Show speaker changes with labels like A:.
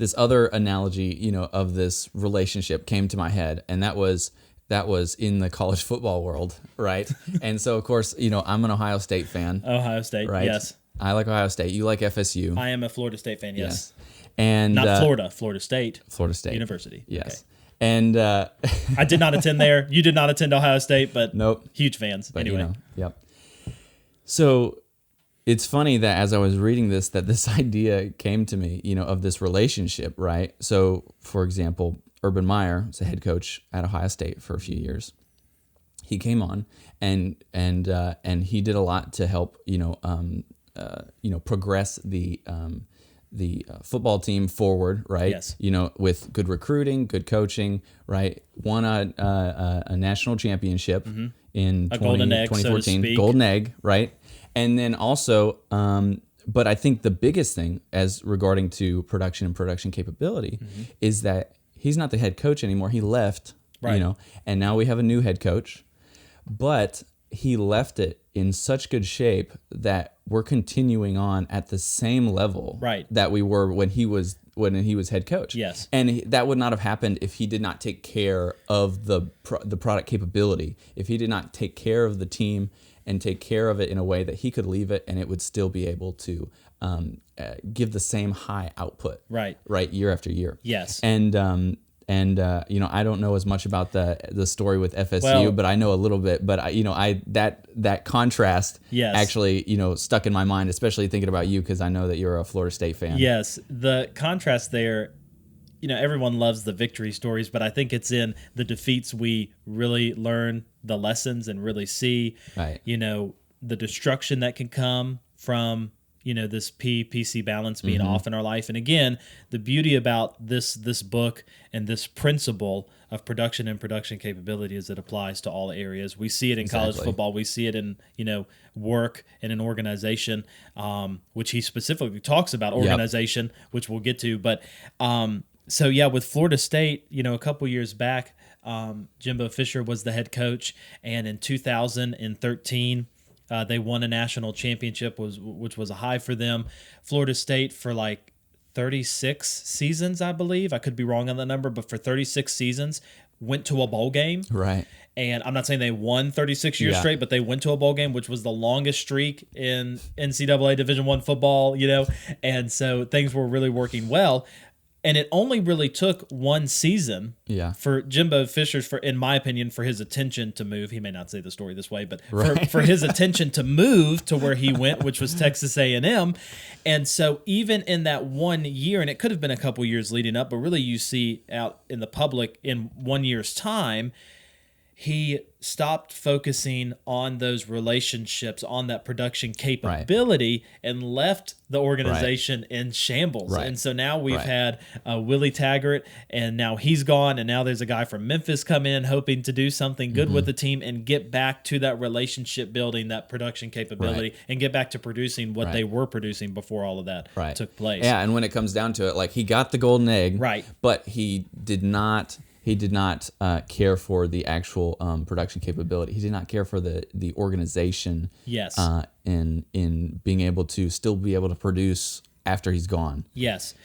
A: this other analogy, of this relationship came to my head, and that was in the college football world, right? And so, of course, I'm an Ohio State fan.
B: Ohio State,
A: right?
B: Yes.
A: I like Ohio State. You like FSU.
B: I am a Florida State fan, yes.
A: And
B: not Florida State.
A: Florida State
B: University.
A: Yes.
B: Okay.
A: And
B: I did not attend there. You did not attend Ohio State, but
A: nope.
B: Huge fans.
A: But,
B: anyway.
A: Yep. So it's funny that as I was reading this, that this idea came to me, of this relationship, right? So, for example, Urban Meyer was a head coach at Ohio State for a few years. He came on and he did a lot to help, progress the football team forward, right?
B: Yes.
A: With good recruiting, good coaching, right? Won a national championship in
B: a golden egg,
A: 2014,
B: so to speak.
A: Golden egg, right? And then also, but I think the biggest thing as regarding to production and production capability is that he's not the head coach anymore. He left,
B: right.
A: And now we have a new head coach, but he left it in such good shape that we're continuing on at the same level
B: right.
A: that we were when he was head coach.
B: Yes.
A: And that would not have happened if he did not take care of the product capability, if he did not take care of the team and take care of it in a way that he could leave it and it would still be able to give the same high output.
B: Right.
A: Year after year.
B: Yes.
A: And I don't know as much about the story with FSU,
B: well,
A: but I know a little bit. But that contrast
B: yes.
A: actually stuck in my mind, especially thinking about you because I know that you're a Florida State fan.
B: Yes, the contrast there. Everyone loves the victory stories, but I think it's in the defeats we really learn the lessons and really see.
A: Right.
B: The destruction that can come from this PC balance being off in our life. And again, the beauty about this book and this principle of production and production capability is it applies to all areas. We see it in college football. We see it in, work and an organization, which he specifically talks about organization, which we'll get to. But so, yeah, with Florida State, a couple years back, Jimbo Fisher was the head coach. And in 2013, they won a national championship, which was a high for them. Florida State for like 36 seasons, I believe. I could be wrong on the number, but for 36 seasons, went to a bowl game.
A: Right.
B: And I'm not saying they won 36 years straight, but they went to a bowl game, which was the longest streak in NCAA Division I football, And so things were really working well. And it only really took one season for Jimbo Fisher, in my opinion, for his attention to move. He may not say the story this way, but for his attention to move to where he went, which was Texas A&M. And so even in that 1 year, and it could have been a couple years leading up, but really you see out in the public in 1 year's time, he stopped focusing on those relationships, on that production capability, and left the organization in shambles.
A: Right.
B: And so now we've had Willie Taggart, and now he's gone, and now there's a guy from Memphis come in hoping to do something good with the team and get back to that relationship building, that production capability, and get back to producing what they were producing before all of that took place.
A: Yeah, and when it comes down to it, like he got the golden egg, but he did not care for the actual production capability. He did not care for the organization.
B: Yes.
A: In being able to still be able to produce after he's gone.
B: Yes.